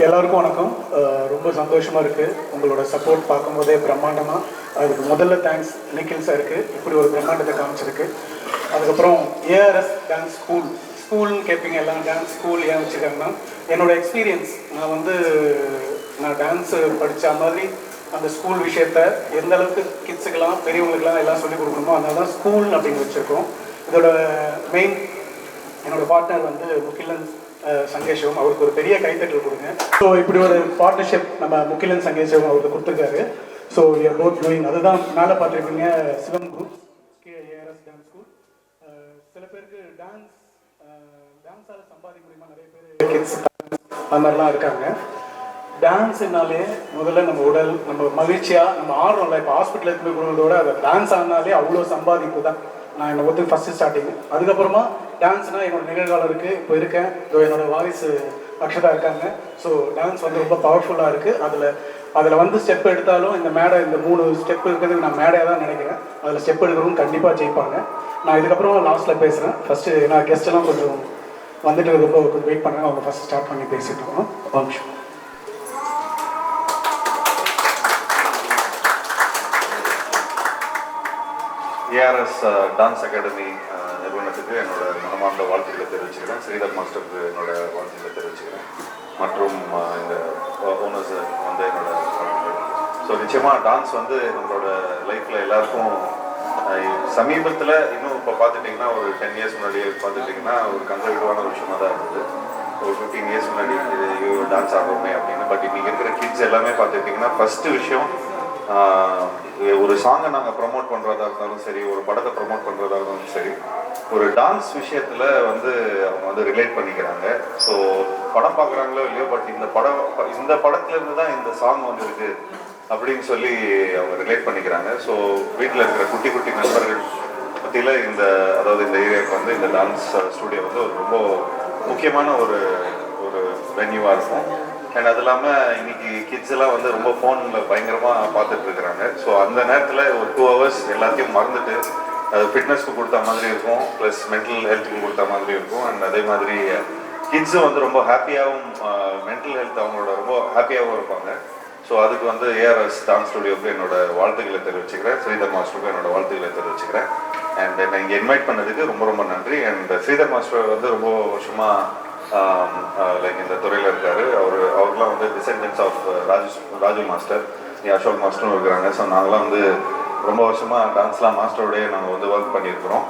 எல்லாருக்கும் வணக்கம். ரொம்ப சந்தோஷமாக இருக்குது உங்களோட சப்போர்ட் பார்க்கும்போதே பிரம்மாண்டமாக. அதுக்கு முதல்ல தேங்க்ஸ் நிக்கில் சாருக்கு, இப்படி ஒரு பிரம்மாண்டத்தை காமிச்சிருக்கு. அதுக்கப்புறம் ஏஆர்எஸ் டான்ஸ் ஸ்கூல்னு கேட்பீங்க எல்லாம். டான்ஸ் ஸ்கூல் ஏன் வச்சுருக்காங்கன்னா, என்னோடய எக்ஸ்பீரியன்ஸ் நான் டான்ஸு படித்த மாதிரி அந்த ஸ்கூல் விஷயத்த எந்த அளவுக்கு கிட்ஸுக்கெல்லாம் பெரியவங்களுக்கெல்லாம் எல்லாம் சொல்லிக் கொடுக்கணுமோ அதனால தான் ஸ்கூல் அப்படின்னு வச்சுருக்கோம். இதோட மெயின் என்னோடய பார்ட்னர் முகிலன் சங்கேஷவும், அவருக்கு ஒரு பெரிய கைத்தட்டல் கொடுங்க. ஸோ இப்படி ஒரு பார்ட்னர்ஷிப் நம்ம முகிலன் சங்கேஷவும் அவருக்கு கொடுத்துருக்காரு. So you are both doing. அதுதான் மேலே பார்த்துருக்கீங்க Sivam group, ARS dance school. சில பேருக்கு டான்ஸால் சம்பாதிக்க முடியுமா, நிறைய பேர் கிட்ஸ் அது மாதிரிலாம் இருக்காங்க. டான்ஸுனாலே முதல்ல நம்ம உடல், நம்ம மகிழ்ச்சியாக நம்ம ஆடுறோம்ல. இப்போ ஹாஸ்பிட்டலுக்கு போய் கொடுக்குறதோட அதை டான்ஸ் ஆனாலே அவ்வளோ சம்பாதிப்பு தான். நான் என்னை ஃபஸ்ட்டு ஸ்டார்டிங். அதுக்கப்புறமா டான்ஸ்னால் என்னோட நிகழ்காலம் இருக்குது, இப்போ இருக்கேன். என்னோடய வாய்ஸ் அக்ஷதா இருக்காங்க. ஸோ டான்ஸ் ரொம்ப பவர்ஃபுல்லாக இருக்குது. அதில் ஸ்டெப் எடுத்தாலும் இந்த 3 ஸ்டெப் இருக்கிறதுக்கு நான் மேடையாக தான் நினைக்கிறேன். அதில் ஸ்டெப் எடுக்கிறவங்க கண்டிப்பாக ஜெயிப்பாங்க. நான் இதுக்கப்புறம் லாஸ்ட்டில் பேசுகிறேன். ஃபஸ்ட்டு நான் கெஸ்ட்டெல்லாம் கொஞ்சம் வந்துட்டு கொஞ்சம் வெயிட் பண்ணுறேன். அவங்க ஃபஸ்ட்டு ஸ்டார்ட் பண்ணி பேசிட்டு இருக்கோம். நிமிஷம். ஏஆர்எஸ் டான்ஸ் அகாடமி நிறுவனத்துக்கு என்னோட மனமார்ந்த வாழ்த்துக்களை தெரிவிச்சுக்கிறேன். ஸ்ரீதர் மாஸ்டருக்கு என்னோட வாழ்த்துக்களை தெரிவிச்சுக்கிறேன். மற்றும் இந்த ஓனர்ஸ் என்னோட வாழ்த்துக்கள். ஸோ நிச்சயமாக டான்ஸ் நம்மளோட லைஃப்பில் எல்லாருக்கும் சமீபத்தில் இன்னும் இப்போ பார்த்துட்டிங்கன்னா ஒரு 10 இயர்ஸ் முன்னாடி பார்த்துட்டிங்கன்னா ஒரு கன்சர்வேட்டிவான ஒரு விஷயமாக தான் இருந்தது. ஒரு 15 இயர்ஸ் முன்னாடி டான்ஸ் ஆடுறோமே அப்படின்னு. பட் இன்றைக்கி இருக்கிற கிட்ஸ் எல்லாமே பார்த்துட்டிங்கன்னா ஃபஸ்ட்டு விஷயம், ஒரு சாங்கை நாங்கள் ப்ரமோட் பண்ணுறதா இருந்தாலும் சரி, ஒரு படத்தை ப்ரமோட் பண்ணுறதா இருந்தாலும் சரி, ஒரு டான்ஸ் விஷயத்தில் அவங்க ரிலேட் பண்ணிக்கிறாங்க. ஸோ படம் பார்க்குறாங்களோ இல்லையோ, பட் இந்த படத்துலேருந்து தான் இந்த சாங் வந்திருக்கு அப்படின்னு சொல்லி அவங்க ரிலேட் பண்ணிக்கிறாங்க. ஸோ வீட்டில் இருக்கிற குட்டி குட்டி நண்பர்கள் பற்றியில் அதாவது இந்த ஏரியாவுக்கு இந்த டான்ஸ் ஸ்டூடியோ ஒரு ரொம்ப முக்கியமான ஒரு வென்யூவாக இருக்கும். அண்ட் அது இல்லாமல் இன்னைக்கு கிட்ஸ் எல்லாம் ரொம்ப ஃபோனில் பயங்கரமாக பார்த்துட்டு இருக்கிறாங்க. ஸோ அந்த நேரத்தில் ஒரு 2 hours எல்லாத்தையும் மறந்துட்டு அது ஃபிட்னஸ்க்கு கொடுத்த மாதிரி இருக்கும், ப்ளஸ் மென்டல் ஹெல்த்துக்கு கொடுத்த மாதிரி இருக்கும். அண்ட் அதே மாதிரி கிட்ஸும் ரொம்ப ஹாப்பியாகவும், மென்டல் ஹெல்த் அவங்களோட ரொம்ப ஹாப்பியாகவும் இருப்பாங்க. ஸோ அதுக்கு ஏஆர்எஸ் டான்ஸ் ஸ்டுடியோவுக்கு என்னோட வாழ்த்துக்களை தெரிவிச்சுக்கிறேன். ஸ்ரீதர் மாஸ்டருக்கு என்னோட வாழ்த்துக்களை தெரிவிச்சுக்கிறேன். அண்ட் என்னை இங்கே இன்வைட் பண்ணதுக்கு ரொம்ப ரொம்ப நன்றி. அண்ட் ஸ்ரீதர் மாஸ்டர் ரொம்ப வருஷமாக லைக் இந்த துறையில் இருக்காரு. அவர்லாம் descendants of Raju master, Ashok மாஸ்டரும் இருக்கிறாங்க. ஸோ நாங்களாம் ரொம்ப வருஷமாக டான்ஸ்லாம் மாஸ்டரோடய நாங்கள் ஒர்க் பண்ணியிருக்கிறோம்.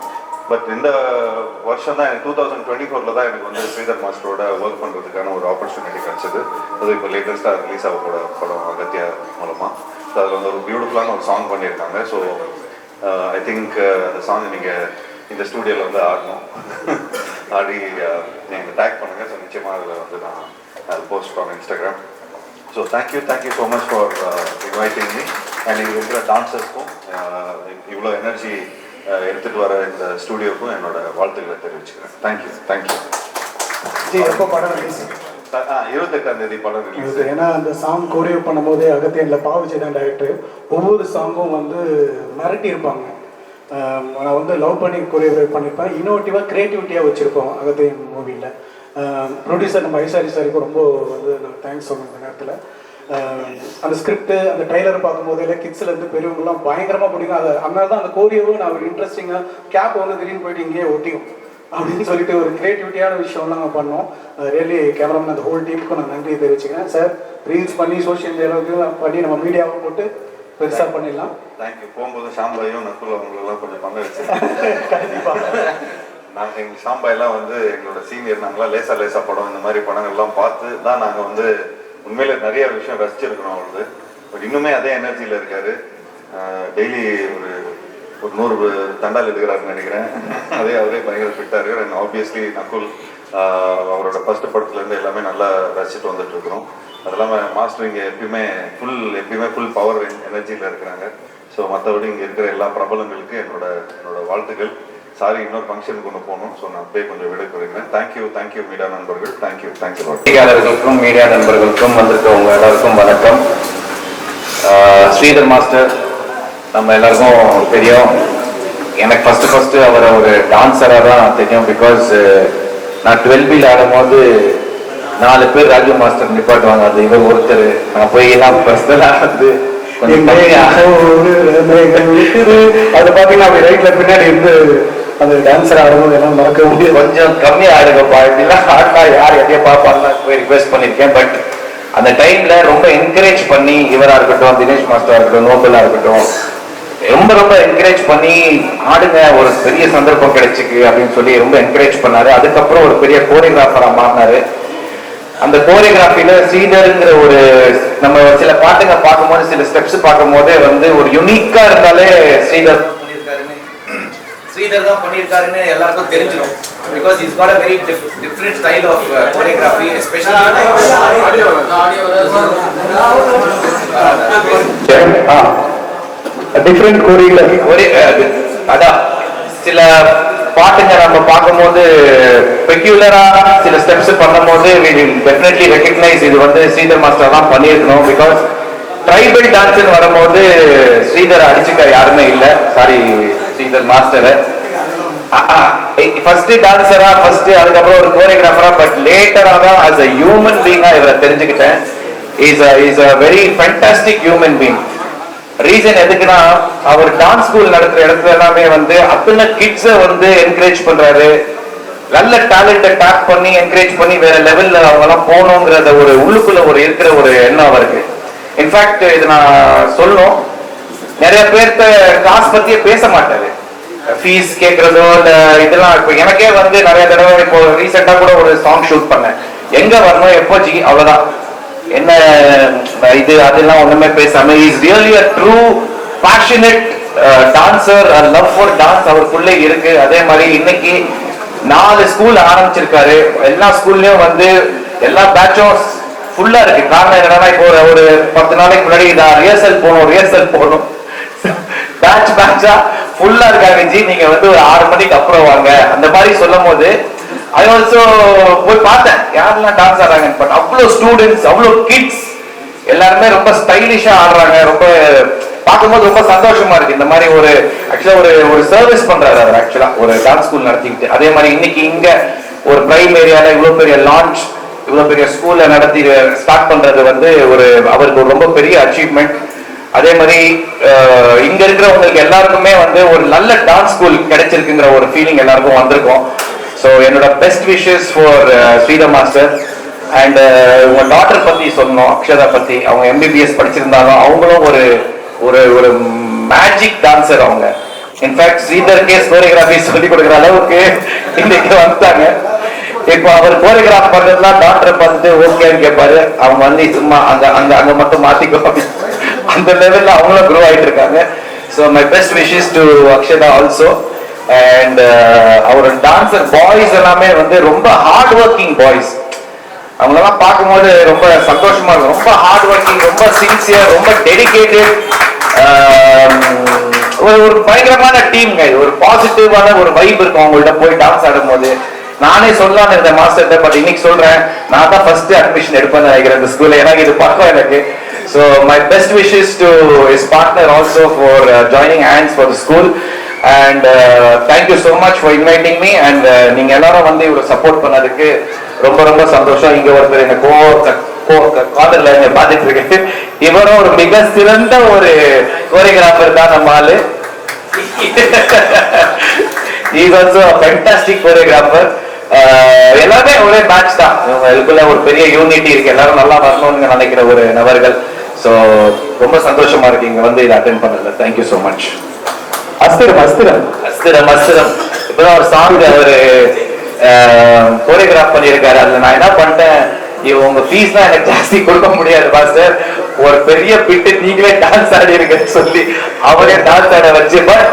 பட் இந்த வருஷம் தான் எனக்கு 2024 தான் எனக்கு ஸ்ரீதர் மாஸ்டரோட ஒர்க் பண்ணுறதுக்கான ஒரு ஆப்பர்ச்சுனிட்டி கிடச்சிது. அது இப்போ லேட்டஸ்ட்டாக ரிலீஸ் ஆக கூட படம் அகத்தியா மூலமாக. ஸோ அதில் ஒரு பியூட்டிஃபுல்லான ஒரு சாங் பண்ணியிருக்காங்க. ஸோ ஐ திங்க் அந்த சாங் நீங்கள் இந்த ஸ்டூடியோவில் ஆடணும். ஆடி நீங்கள் டேக் பண்ணுங்கள். ஸோ நிச்சயமாக அதில் நான் போஸ்ட் பண்ண Instagram. So thank you so much for inviting me. And இங்கே இருக்கிற டான்ஸர்ஸ்க்கும் இவ்வளோ எனர்ஜி எடுத்துகிட்டு வர இந்த ஸ்டூடியோவுக்கும் என்னோட வாழ்த்துக்களை தெரிவிச்சுக்கிறேன். தேங்க்யூ. எப்போ படம் ரிலீஸ்? 28ஆம் தேதி படம் ரிலீஸ். ஏன்னா அந்த சாங் கோரியோ பண்ணும்போதே அகத்தியனில் பாவஜி தான் டைரக்டர். ஒவ்வொரு சாங்கும் மிரட்டி இருப்பாங்க. நான் லவ் பண்ணி கொரியோகிராஃப் பண்ணியிருப்பேன். இன்னோவேட்டிவாக க்ரியேட்டிவிட்டியாக வச்சுருப்போம் அகத்தியன் மூவியில். ப்ரொடியூசர் நம்ம ஐசாரி சாருக்கு ரொம்ப நான் தேங்க்ஸ் சொல்லணும் இந்த நேரத்தில். அந்த ஸ்கிரிப்டு, அந்த ட்ரைலரை பார்க்கும்போதே கிட்ஸ்லேருந்து பெரியவங்களாம் பயங்கரமாக பிடிக்கும். அதனால தான் அந்த கோரியோவும் நான் ஒரு இன்ட்ரெஸ்டிங்காக கேப் திடீர்னு போயிட்டு இங்கேயே ஒட்டிக்கும் அப்படின்னு சொல்லிட்டு ஒரு க்ரியேட்டிவிட்டியான விஷயம்லாம் நாங்கள் பண்ணோம். ரியலி கேமராமேன் அந்த ஹோல் டீமுக்கும் நான் நன்றியை தெரிவிச்சுக்கிறேன். சார் ரீல்ஸ் பண்ணி சோஷியல் மீடியாவுக்கு பண்ணி நம்ம மீடியாவும் போட்டு பெருசாக பண்ணிடலாம். தேங்க்யூ. போகும்போது ஷாம்பாயும் நக்குல் அவங்களெல்லாம் கொஞ்சம் பங்களிச்சு கண்டிப்பாக. நாங்கள் எங்கள் ஷாம்பாயெல்லாம் எங்களோட சீனியர். நாங்களாம் லேசா படம் இந்த மாதிரி படங்கள்லாம் பார்த்து தான் நாங்கள் உண்மையில நிறைய விஷயம் ரசிச்சிருக்கிறோம் அவருக்கு. பட் இன்னுமே அதே எனர்ஜியில் இருக்காரு. டெய்லி ஒரு 100 தண்டால் எடுக்கிறாருன்னு நினைக்கிறேன். அவரே பயங்கர ஃபிட்டாக இருக்கார். அண்ட் ஆப்வியஸ்லி நக்குல் அவரோட ஃபர்ஸ்ட் படத்துலேருந்து எல்லாமே நல்லா ரசிச்சுட்டு வந்துட்டு இருக்கிறோம். அது இல்லாமல் மாஸ்டர் இங்கே எப்பயுமே ஃபுல் பவர் எனர்ஜியில் இருக்கிறாங்க. ஸோ மற்றபடி இங்கே இருக்கிற எல்லா பிரபலங்களுக்கு என்னோட வாழ்த்துக்கள். சாரி, இன்னொரு ஃபங்க்ஷனுக்கு ஒன்று போகணும். ஸோ நான் போய் கொஞ்சம் விடை கொடுக்குறேன். தேங்க்யூ மீடியா நண்பர்கள். தேங்க்யூ. செய்தியாளர்களுக்கும் மீடியா நண்பர்களுக்கும் வந்திருக்கவங்க எல்லாருக்கும் வணக்கம். ஸ்ரீதர் மாஸ்டர் நம்ம எல்லாருக்கும் தெரியும். எனக்கு ஃபஸ்ட்டு அவர் ஒரு டான்ஸராக தான் தெரியும். பிகாஸ் நான் 12B ஆடும்போது 4 பேர் ராஜு மாஸ்டர் நிப்பாட்டுவாங்க, அது இவர் ஒருத்தர். நான் போய் எல்லாம் பர்சனலா வந்து கொஞ்சம் கம்மியா அதை பார்த்தீங்கன்னா அப்படி ரைட்ல பின்னாடி இருந்து அந்த டான்ஸர் ஆடும்போது எல்லாம் மறக்க முடியும். கொஞ்சம் கம்மியா ஆடுங்கப்பா, இப்படிலாம் ஆடினா யார் எதையோ பார்ப்பாங்க போய் ரிக்வெஸ்ட் பண்ணியிருக்கேன். பட் அந்த டைம்ல ரொம்ப என்கரேஜ் பண்ணி, இவரா இருக்கட்டும், தினேஷ் மாஸ்டரா இருக்கட்டும், நோபலா இருக்கட்டும், ரொம்ப ரொம்ப என்கரேஜ் பண்ணி ஆடுங்க, ஒரு பெரிய சந்தர்ப்பம் கிடைச்சிக்கு அப்படின்னு சொல்லி ரொம்ப என்கரேஜ் பண்ணாரு. அதுக்கப்புறம் ஒரு பெரிய கோரியோகிராஃபரா மாறினாரு. அந்த கோரியோகிராஃபில ஸ்ரீதர்ங்கிற ஒரு நம்ம சில பாட்டுங்க பார்க்கும்போது, சில ஸ்டெப்ஸ் பார்க்கும்போதே வந்து ஒரு யூனிக்கா இருந்தாலே ஸ்ரீதர் தான் பண்ணியிருக்காருன்னு எல்லாருக்கும் தெரிஞ்சிடும். Because is got a very different style of choreography, especially different choreography. அதான் சில பாட்டுங்க நம்ம பார்க்கும்போது பெக்யூலரா சில ஸ்டெப்ஸ் பண்ணும்போது we will definitely recognize இது வந்து ஸ்ரீதர் மாஸ்டர் தான் பண்ணியிருக்கணும். பிகாஸ் ட்ரைபல் டான்ஸ் வரும்போது ஸ்ரீதர் அடிச்சுக்க யாருமே இல்லை. சாரி ஸ்ரீதர் மாஸ்டர் ஃபர்ஸ்ட் டான்ஸரா, ஃபர்ஸ்ட் அதுக்கப்புறம் ஒரு கோரியோகிராஃபரா, பட் லேட்டரா தான் as a human being இவரை தெரிஞ்சுக்கிட்டேன். Is a very fantastic human being. Reason எதுக்குன்னா, அவர் டான்ஸ் ஸ்கூல் நடத்துற இடத்துல எல்லாமே வந்து அத்தனை கிட்ஸை வந்து என்கரேஜ் பண்றாரு. நல்ல டேலண்ட்டை டேப் பண்ணி என்கரேஜ் பண்ணி வேற லெவல்ல அவங்க எல்லாம் போகணுங்கிறத ஒரு உள்ளுக்குள்ள ஒரு இருக்கிற ஒரு எண்ணம் அவருக்கு. இன்ஃபேக்ட் இது நான் சொல்லணும், நிறைய பேர்த்த காசு பத்தியே பேச மாட்டாரு. ஃபீஸ் கேட்கறதோ இல்ல இதெல்லாம் இப்போ எனக்கே வந்து நிறைய தடவை, இப்போ ரீசெண்டா கூட ஒரு சாங் ஷூட் பண்ணேன், எங்க வரணும் எப்போ ஜி அவ்வளவுதான், என்ன இது அதெல்லாம் ஒண்ணுமே பேசாம is really a true passionate dancer, a love for dance அவருக்குள்ளே இருக்கு. அதே மாதிரி இன்னைக்கு 4 ஸ்கூல் ஆரம்பிச்சிருக்காரு. எல்லா ஸ்கூல்லயும் வந்து எல்லா பேட்சும் ஃபுல்லா இருக்கு. காரணம் என்னன்னா, இப்போ ஒரு 10 நாளைக்கு முன்னாடி நான் ரிஹர்சல் போகணும் பேட்சா ஃபுல்லா இருக்காங்க ஜி, நீங்க வந்து ஒரு 6 மணிக்கு அப்புறம் வாங்க அந்த மாதிரி சொல்லும் போது ஐ ஆல்சோ போய் பார்த்தேன் யாரெல்லாம் டான்ஸ் ஆடுறாங்க. பட் அவ்வளோ ஸ்டூடெண்ட்ஸ், அவ்வளோ கிட்ஸ் எல்லாருமே ரொம்ப ஸ்டைலிஷா ஆடுறாங்க. ரொம்ப பார்க்கும்போது ரொம்ப சந்தோஷமா இருக்கு. இந்த மாதிரி ஒரு ஆக்சுவலா ஒரு சர்வீஸ் பண்றாரு அவர், ஆக்சுவலா ஒரு டான்ஸ் ஸ்கூல் நடத்திக்கிட்டு. அதே மாதிரி இன்னைக்கு இங்க ஒரு பிரைம் ஏரியால இவ்வளவு பெரிய லான்ச், இவ்வளவு பெரிய ஸ்கூல்ல நடத்தி ஸ்டார்ட் பண்றது வந்து அவருக்கு ஒரு ரொம்ப பெரிய அச்சீவ்மெண்ட். அதே மாதிரி இங்க இருக்கிறவங்களுக்கு எல்லாருக்குமே வந்து ஒரு நல்ல டான்ஸ் ஸ்கூல் கிடைச்சிருக்குங்கிற ஒரு ஃபீலிங் எல்லாருக்கும் வந்திருக்கும். ஸோ என்னோட best wishes for Sridhar master. And உங்க டாட்டர் பத்தி சொல்லணும், அக்ஷதா பத்தி. அவங்க MBBS படிச்சிருந்தாலும் அவங்களும் ஒரு ஒரு ஒரு மேஜிக் டான்சர் அவங்க. இன்ஃபேக்ட் ஸ்ரீதர்கே கோரியோகிராஃபி சொல்லி கொடுக்குற அளவுக்கு இன்னைக்கு வந்துட்டாங்க. இப்போ அவர் கோரியோகிராஃப் பண்றதுலாம் டாக்டரை பார்த்துட்டு ஓகேன்னு கேட்பாரு. அவங்க வந்து சும்மா அங்க மட்டும் மாத்திக்கோ, அந்த லெவல்ல அவங்களும் க்ரோ ஆயிட்டு இருக்காங்க. So my best wishes to Akshata also. And அவரோட டான்சர் பாய்ஸ் எல்லாமே வந்து ரொம்ப ஹார்ட் ஒர்க்கிங் பாய்ஸ். அவங்களெல்லாம் பார்க்கும்போது ரொம்ப சந்தோஷமா இருக்கும். ரொம்ப ஹார்ட் ஒர்க்கிங், ரொம்ப சின்சியர், ரொம்ப டெடிகேட்டட். ஒரு பயங்கரமான டீம்ங்க. இது ஒரு பாசிட்டிவான ஒரு வைப் இருக்கும் அவங்கள்ட்ட போய் டான்ஸ் ஆடும் போது. நானே சொல்லலாம்னு இருந்த மாஸ்டர், பட் இன்னைக்கு சொல்றேன், நான் தான் ஃபர்ஸ்ட் அட்மிஷன் எடுப்பேன்னு நினைக்கிறேன் இந்த ஸ்கூல்ல. எனக்கு இது பக்கம் எனக்கு. So my best wishes to is partner also for joining hands for the school. And thank you so much for inviting me. And நீங்க எல்லாரும் வந்து இவ்வளவு சப்போர்ட் பண்ணதுக்கு ரொம்ப ரொம்ப சந்தோஷம். இங்க ஒருத்தர் என்ன காதல்ல இங்க பார்த்துட்டு இருக்கு. இவரும் ஒரு மிக சிறந்த ஒரு கோரியோகிராஃபர் தான் நம்ம ஆளு. He is also a fantastic choreographer. எல்லாமே ஒரே மேட்ச் தான். இவங்களுக்குள்ள ஒரு பெரிய யூனிட்டி இருக்கு. எல்லாரும் நல்லா வரணும்னு நினைக்கிற ஒரு நபர்கள். ஸோ ரொம்ப சந்தோஷமா இருக்கு இங்க வந்து இதை அட்டென்ட் பண்ணல. Thank you so much. அஸ்திரம் அஸ்திரம் அஸ்திரம் அஸ்திரம் இப்பதான் ஒரு சாங் அவரு கோரியோகிராஃப் பண்ணியிருக்காரு. அதுல நான் என்ன பண்ணிட்டேன், உங்க ஃபீஸ் தான் எனக்கு ஜாஸ்தி கொடுக்க முடியாது மாஸ்டர், ஒரு பெரிய பிட்டு நீங்களே டான்ஸ் ஆடி இருக்கன்னு சொல்லி அவரே டான்ஸ் ஆட வச்சு. பட்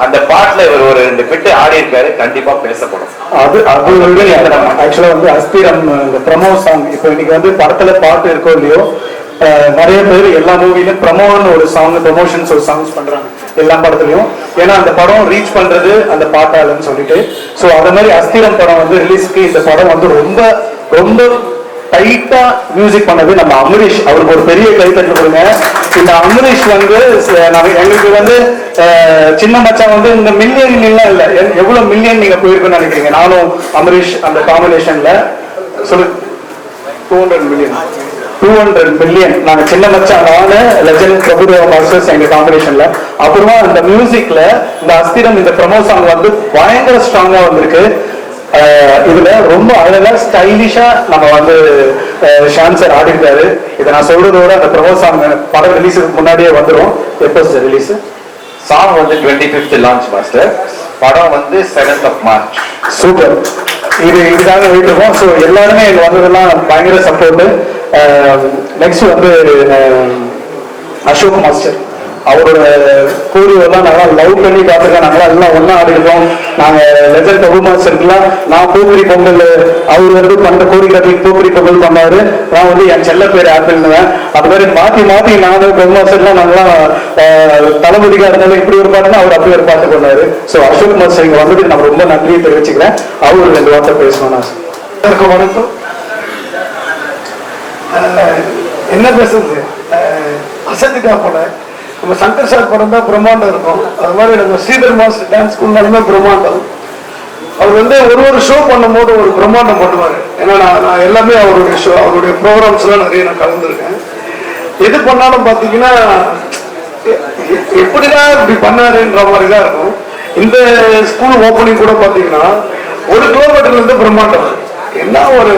அந்த பாட்டுல இவர் ஒரு 2 பிட்டு ஆடி இருக்காரு, கண்டிப்பா பேசப்படும். அது ஆக்சுவலா வந்து அஸ்திரம் இந்த ப்ரமோ சாங். இப்போ இன்னைக்கு வந்து படத்துல பாட்டு இருக்கோ இல்லையோ, நிறைய பேர் எல்லா மூவிலும் ப்ரமோன்னு ஒரு சாங், ப்ரமோஷன்ஸ் ஒரு சாங்ஸ் பண்றாங்க எல்லா படத்துலயும். ஏன்னா அந்த படம் ரீச் பண்றது அந்த பாட்டாலன்னு சொல்லிட்டு. ஸோ அதே மாதிரி அஸ்திரம் படம் வந்து ரிலீஸ்க்கு இந்த படம் வந்து ரொம்ப ரொம்ப டைட்டா மியூசிக் பண்ணது நம்ம அமரீஷ். அவருக்கு ஒரு பெரிய கைத்தட்டல் கொடுங்க. இந்த அமரீஷ் வந்து எங்களுக்கு வந்து சின்ன மச்சான் வந்து இந்த மில்லியன் இல்ல எவ்வளவு மில்லியன் நீங்க போயிருக்குன்னு நினைக்கிறீங்க? நானும் அமரீஷ் அந்த காம்பினேஷன்ல சொல்லு 200 million. 200 million. நாங்கள் சின்ன மச்சான் நானு லெஜண்ட் பிரபுதேவா மாஸ்டர்ஸ் எங்கள் காம்பினேஷனில். அப்புறமா இந்த மியூசிக்கில் இந்த அஸ்திரம் இந்த ப்ரமோ சாங் வந்து பயங்கர ஸ்ட்ராங்காக வந்திருக்கு. இதுல ரொம்ப அழகா ஸ்டைலிஷா நம்ம வந்து ஷான் சார் ஆடிருக்காரு. இதை நான் சொல்றதோட அந்த ப்ரமோ சாங் படம் ரிலீஸுக்கு முன்னாடியே வந்துடும். எப்போ சார் ரிலீஸ்? சாங் வந்து 25th லான்ச் மாஸ்டர், படம் வந்து 7th of March. சூப்பர். இதுக்காக வெயிட் இருக்கோம். ஸோ எல்லாருமே எங்க வந்ததெல்லாம் பயங்கர சப்போர்ட். நெக்ஸ்ட் வந்து அசோக் மாஸ்டர் அவரோட கூறியெல்லாம் நல்லா லவ் பண்ணி பார்த்துருக்கேன். நாங்களாம் எல்லாம் ஒன்றா ஆடிருக்கோம். நாங்கள் லெஜண்ட் பிரபு மாஸ்டருக்குலாம் நான் பூக்குரி பொங்கல், அவர் வந்து பண்ண கோரிக்கட்டில் பூக்குரி பொங்கல் பண்ணாரு. நான் வந்து என் செல்ல பேர் ஆப்பிள்னுவேன். அது மாதிரி மாற்றி மாற்றி நானும் பிரபு மாஸ்டர்லாம் நாங்களாம் தளபதிக்காக இருந்தாலும் இப்படி ஒரு பாட்டுனா அவர் அப்படி ஒரு பாட்டு பண்ணாரு. ஸோ அசோக் மாஸ்டர் இங்கே வந்ததுக்கு நான் ரொம்ப நன்றியை தெரிவிச்சுக்கிறேன். அவர் 2 வார்த்தை பேசணும். நான் வணக்கம். என்ன பேசுறது, அசதிக்கா போல நம்ம சங்கர் சார் படம் தான் பிரம்மாண்டம் இருக்கும். அது மாதிரி நம்ம ஸ்ரீதர் மாஸ்டர் டான்ஸ் ஸ்கூல்னாலுமே பிரம்மாண்டம். அவர் வந்து ஒரு ஷோ பண்ணும்போது ஒரு பிரம்மாண்டம் பண்ணுவார். ஏன்னா நான் எல்லாமே அவருடைய ஷோ, அவருடைய ப்ரோக்ராம்ஸ்லாம் நிறைய நான் கலந்துருக்கேன். எது பண்ணாலும் பார்த்தீங்கன்னா எப்படிதான் இப்படி பண்ணாருன்ற மாதிரி தான் இருக்கும். இந்த ஸ்கூல் ஓப்பனிங் கூட பார்த்தீங்கன்னா 1 கிலோமீட்டர்ல இருந்து பிரம்மாண்டம். என்ன ஒரு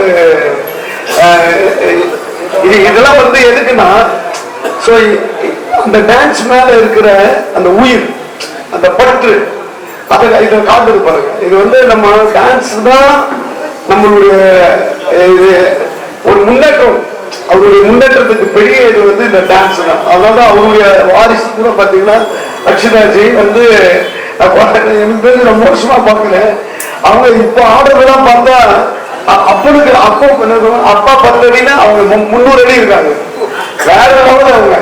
இதெல்லாம் வந்து எதுக்குன்னா, ஸோ அந்த டான்ஸ் மேல இருக்கிற அந்த உயிர், அந்த பற்று, அதை இதை காட்டுது பாருங்க. இது வந்து நம்ம டான்ஸ் தான் நம்மளுடைய ஒரு முன்னேற்றம். அவருடைய முன்னேற்றத்துக்கு பெரிய இது வந்து இந்த டான்ஸ் தான். அதனாலதான் அவருடைய வாரிசு கூட பாத்தீங்கன்னா அக்ஷராஜி வந்து எனக்கு தெரிஞ்சு ரொம்ப வருஷமா பார்க்கல. அவங்க இப்ப ஆடுறதெல்லாம் பார்த்தா அப்பனுக்கு அப்பா 10 அடினா அவங்க 300 அடி இருக்காங்க. வேற லெவலில் அவங்க.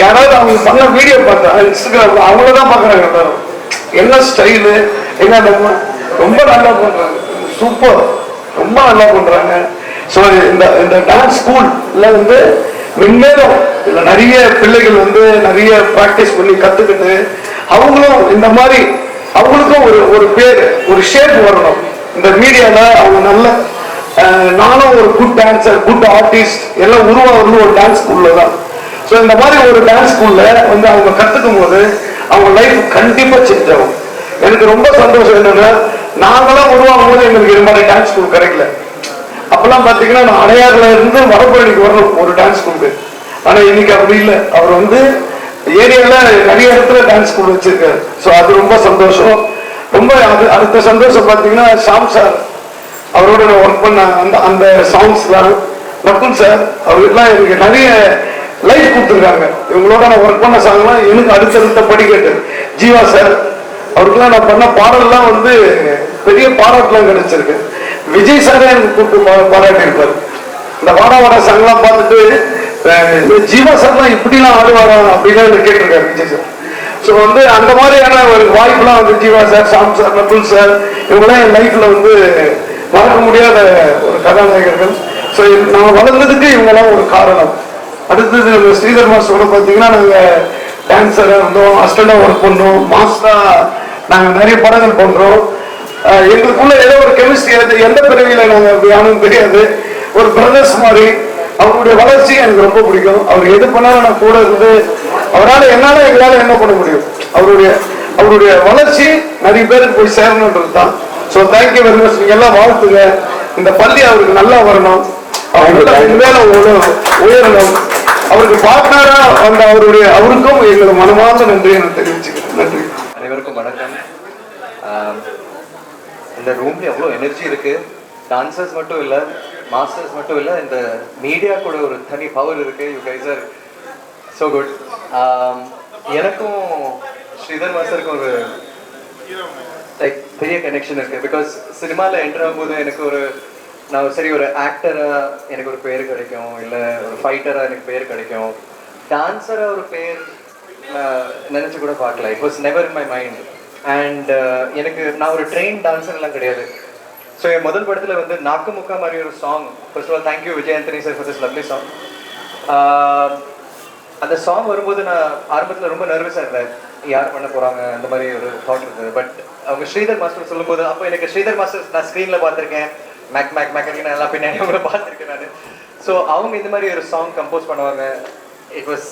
யாராவது அவங்க பண்ண வீடியோ பார்த்தா இன்ஸ்டாகிராம் அவங்களதான் பாக்குறாங்க எல்லாரும். என்ன ஸ்டைலு, என்ன ரொம்ப நல்லா பண்றாங்க. சூப்பர், ரொம்ப நல்லா பண்றாங்க. ஸோ இந்த டான்ஸ் ஸ்கூல்ல வந்து மென்மேலும் இதுல நிறைய பிள்ளைகள் வந்து நிறைய பிராக்டிஸ் பண்ணி கத்துக்கிட்டு அவங்களும் இந்த மாதிரி அவங்களுக்கும் ஒரு பேர், ஒரு ஷேப் வரணும். இந்த மீடியால அவங்க நல்ல நானும் ஒரு குட் டான்சர், குட் ஆர்டிஸ்ட் எல்லாம் உருவாகிறது ஒரு டான்ஸ் ஸ்கூல்ல தான். ஸோ இந்த மாதிரி ஒரு டான்ஸ் ஸ்கூல்ல வந்து அவங்க கத்துக்கும் போது அவங்க லைஃப் கண்டிப்பா சேஞ்ச் ஆகும். எனக்கு ரொம்ப சந்தோஷம் என்னன்னா, நாங்களாம் உருவாகும் போது எங்களுக்கு இது மாதிரி டான்ஸ் ஸ்கூல் கிடைக்கல. அப்பெல்லாம் பாத்தீங்கன்னா நான் அடையாறுல இருந்து வடபழனிக்கு வரணும் ஒரு டான்ஸ் ஸ்கூலுக்கு. ஆனா இன்னைக்கு அப்படி இல்லை. அவர் வந்து ஏரியால நிறைய இடத்துல டான்ஸ் ஸ்கூல் வச்சிருக்காரு. ஸோ அது ரொம்ப சந்தோஷம். ரொம்ப அடுத்த சந்தோஷம் பாத்தீங்கன்னா ஷாம் சார் அவரோட ஒர்க் பண்ண அந்த சாங்ஸ் தான். நக்குல் சார் அவருக்கெல்லாம் எனக்கு நிறைய லைஃப் கொடுத்துருக்காங்க. இவங்களோட நான் ஒர்க் பண்ண சாங்லாம் எனக்கு அடுத்தடுத்த படிக்கட்டு. ஜீவா சார் அவருக்கெல்லாம் நான் பண்ண பாடல்லாம் வந்து பெரிய பாராட்டுலாம் கிடைச்சிருக்கு. விஜய் சாரே எனக்கு கூப்பிட்டு பாராட்டி இருப்பார். இந்த வாட சாங்லாம் பார்த்துட்டு ஜீவா சார்லாம் இப்படிலாம் ஆடுவாரா அப்படின்னா எனக்கு கேட்டிருக்காரு விஜய் சார். ஸோ வந்து அந்த மாதிரியான ஒரு வாய்ப்புலாம் வந்து Jiiva sir, Shaam sir, Nakkul sir இவங்களாம் என் லைஃப்ல வந்து மறக்க முடியாத ஒரு கதாநாயகர்கள். ஸோ நான் வளர்ந்ததுக்கு இவங்கெல்லாம் ஒரு காரணம். அடுத்தது நம்ம ஸ்ரீதர் மாஸ்டரோட பார்த்தீங்கன்னா நாங்கள் டான்ஸராக இருந்தோம், அசிஸ்டண்டாக ஒர்க் பண்ணோம், மாஸ்டராக நாங்கள் நிறைய படங்கள் பண்ணுறோம். எங்களுக்குள்ள ஏதோ ஒரு கெமிஸ்ட்ரி, அது எந்த பிறவியில் நாங்கள் அப்படி ஆனும் தெரியாது. ஒரு பிரதர்ஸ் மாதிரி. அவருடைய வளர்ச்சி எனக்கு ரொம்ப பிடிக்கும். அவர் எது பண்ணாலும் நான் கூட இருந்து அவரால் எங்களால் என்ன பண்ண முடியும். அவருடைய வளர்ச்சி நிறைய பேருக்கு போய் சேரணுன்றது தான். So thank you very much. நீங்க எல்லாம் வாழ்த்துங்க. இந்த பள்ளி அவருக்கு நல்லா வரணும், அவங்க மேல உயரணும். அவருக்கு பார்ட்னரா வந்த அவருக்கும் எங்களோட மனமார்ந்த நன்றியை நான் தெரிவிச்சுக்கிறேன். நன்றி. அனைவருக்கும் வணக்கம். இந்த ரூம்ல எவ்வளோ எனர்ஜி இருக்கு. டான்சர்ஸ் மட்டும் இல்லை, மாஸ்டர்ஸ் மட்டும் இல்லை, இந்த மீடியா கூட ஒரு தனி பவர் இருக்கு. You guys are so good. எனக்கும் ஸ்ரீதர் மாஸ்டருக்கும் ஒரு லைக் பெரிய கனெக்ஷன் இருக்கு. பிகாஸ் சினிமாவில் என்டர் ஆகும்போது எனக்கு நான் சரி ஒரு ஆக்டராக எனக்கு ஒரு பேர் கிடைக்கும், இல்லை ஒரு ஃபைட்டராக எனக்கு பேர் கிடைக்கும். டான்ஸராக ஒரு பேர் நான் நினச்சி கூட பார்க்கல. It was never in my mind. And நான் ஒரு ட்ரெயின் டான்ஸர்லாம் கிடையாது. ஸோ என் முதல் படத்தில் வந்து நாக்கு முக்கா மாதிரி ஒரு song. First of all thank you Vijay Antony sir for this lovely song. அந்த சாங் வரும்போது நான் ஆரம்பத்தில் ரொம்ப நர்வஸாக இருந்தேன், யார் பண்ண போகிறாங்க அந்த மாதிரி ஒரு தாட் இருந்தது. பட் அவங்க ஸ்ரீதர் மாஸ்டர் சொல்லும்போது அப்போ எனக்கு ஸ்ரீதர் மாஸ்டர் நான் ஸ்க்ரீனில் பார்த்துருக்கேன், மேக் மேக் மேக் நான் எல்லாம் பின்னாடி அவங்கள பார்த்துருக்கேன் நான். ஸோ அவங்க இந்த மாதிரி ஒரு சாங் கம்போஸ் பண்ணுவாங்க. It was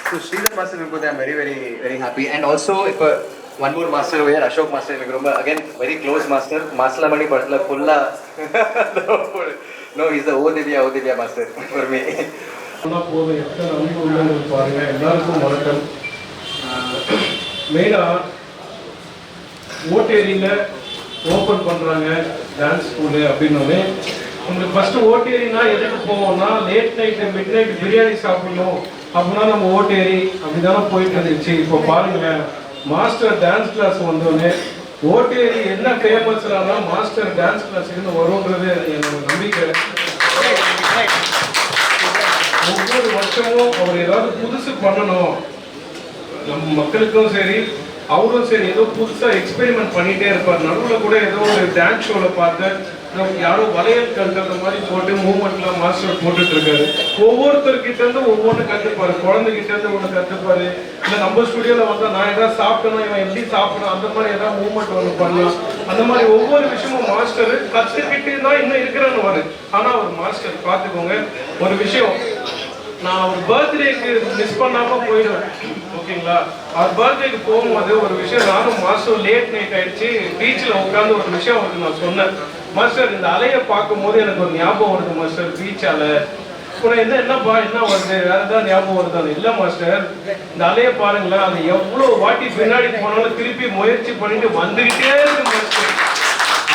so Sridhar master இருக்கும்போது I'm very very very happy. And also இப்போ one more master where Ashok master எனக்கு ரொம்ப again very close master. Masilamani படத்தில் ஃபுல்லாக no is the oh Divya master for me. போதும் எத்தனை அன்பு உள்ளவங்க பாருங்க. எல்லாருக்கும் வணக்கம். மெயினாக ஓட்டேரியில் ஓப்பன் பண்ணுறாங்க டான்ஸ் ஸ்கூலு அப்படின்னோடனே உங்களுக்கு ஃபஸ்ட்டு ஓட்டேரினா எதுக்கு போவோம்னா late night mid night biryani சாப்பிடணும் அப்படின்னா நம்ம ஓட்டேரி அப்படி தானே போயிட்டு இருந்துச்சு. இப்போ பாருங்களேன், மாஸ்டர் டான்ஸ் கிளாஸ் வந்தோடனே ஓட்டேரி என்ன ஃபேமஸ்னா மாஸ்டர் டான்ஸ் கிளாஸுக்குன்னு வரும்ன்றது என்னோட நம்பிக்கை. ஒவ்வொரு வருஷமும் அவர் ஏதாவது புதுசு பண்ணணும், நம்ம மக்களுக்கும் சரி அவரும் சரி ஏதோ புதுசாக எக்ஸ்பெரிமெண்ட் பண்ணிகிட்டே இருப்பார். நடுவில் கூட ஏதோ ஒரு டான்ஸ் ஷோவில் பார்த்து யாரோ வளையல் கண்டுற மாதிரி போட்டு மூவ்மெண்ட்லாம் மாஸ்டர் போட்டுட்டு இருக்காரு. ஒவ்வொருத்தர்கிட்ட இருந்து ஒவ்வொன்று கற்றுப்பாரு. குழந்தைகிட்ட இருந்து ஒன்று கற்றுப்பாரு. இல்லை நம்ம ஸ்டுடியோவில் வந்தால் நான் எதாவது சாப்பிட்டேன்னா இவன் எப்படி சாப்பிடணும் அந்த மாதிரி ஏதாவது மூவ்மெண்ட் ஒன்று பண்ணலாம். அந்த மாதிரி ஒவ்வொரு விஷயமும் மாஸ்டர் கற்றுக்கிட்டு தான் இன்னும் இருக்கிறேன்னு வரும். ஆனால் ஒரு மாஸ்டர் பார்த்துக்கோங்க, ஒரு விஷயம் நான் ஒரு பர்த்டேக்கு மிஸ் பண்ணாமல் போயிடுவேன். ஓகேங்களா, அவர் பர்த்டேக்கு போகும்போது ஒரு விஷயம் நானும் மாஸ்டர் லேட் நைட் ஆயிடுச்சு பீச்சில் உட்காந்து ஒரு விஷயம் அவருக்கு நான் சொன்னேன். மாஸ்டர் இந்த அலையை பார்க்கும்போது எனக்கு ஒரு ஞாபகம் வருது மாஸ்டர், பீச் அலை. இப்போ என்னப்பா என்ன வருது, வேற ஏதாவது ஞாபகம் வருது? இல்லை மாஸ்டர், இந்த அலையை பாருங்களேன், அது எவ்வளோ வாட்டி பின்னாடி போனாலும் திருப்பி முயற்சி பண்ணிட்டு வந்துகிட்டே இருக்கு மாஸ்டர்.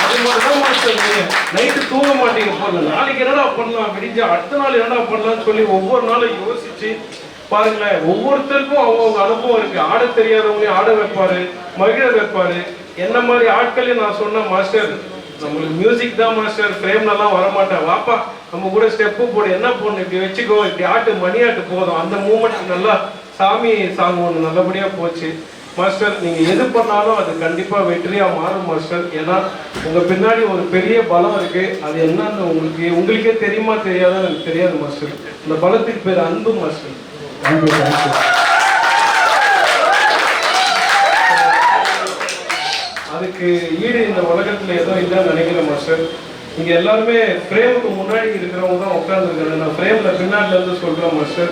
அது மாதிரிதான் மாஸ்டர், நைட்டு தூங்க மாட்டீங்க போல, நாளைக்கு என்னடா பண்ணலாம், விடிஞ்சா அடுத்த நாள் என்னடா பண்ணலாம்னு சொல்லி ஒவ்வொரு நாளும் யோசிச்சு பாருங்களேன். ஒவ்வொருத்தருக்கும் அவங்க அனுபவம் இருக்கு. ஆட தெரியாதவங்களையும் ஆட வைப்பாரு, மகிழ வைப்பாரு. என்ன மாதிரி ஆட்களையும் நான் சொன்ன மாஸ்டர், நம்மளுக்கு மியூசிக் தான் மாஸ்டர், ஃப்ரேம்லலாம் வரமாட்டேன், வாப்பா நம்ம கூட ஸ்டெப்பு போடு, என்ன பொண்ணு இப்படி வச்சுக்கோ, இப்படி ஆட்டு மணி ஆட்டு போதும். அந்த மூமெண்ட் நல்லா சாமி சாங் ஒன்று நல்லபடியாக போச்சு மாஸ்டர். நீங்கள் எது பண்ணாலும் அது கண்டிப்பாக வெற்றியாக மாறும் மாஸ்டர். ஏன்னா உங்கள் பின்னாடி ஒரு பெரிய பலம் இருக்குது. அது என்னன்னு உங்களுக்கே தெரியுமா தெரியாதுன்னு எனக்கு தெரியாது மாஸ்டர். அந்த பலத்துக்கு பேர் அன்பு மாஸ்டர். அன்பு மாஸ்டர். அதுக்கு ஈடு இந்த உலகத்தில் எதுவும் இல்லைன்னு நினைக்கிறேன் மாஸ்டர். இங்கே எல்லாருமே ஃப்ரேமுக்கு முன்னாடி இருக்கிறவங்க தான் உட்காந்துருக்காங்க. நான் ஃப்ரேமில் பின்னாடிலேருந்து சொல்கிறேன் master,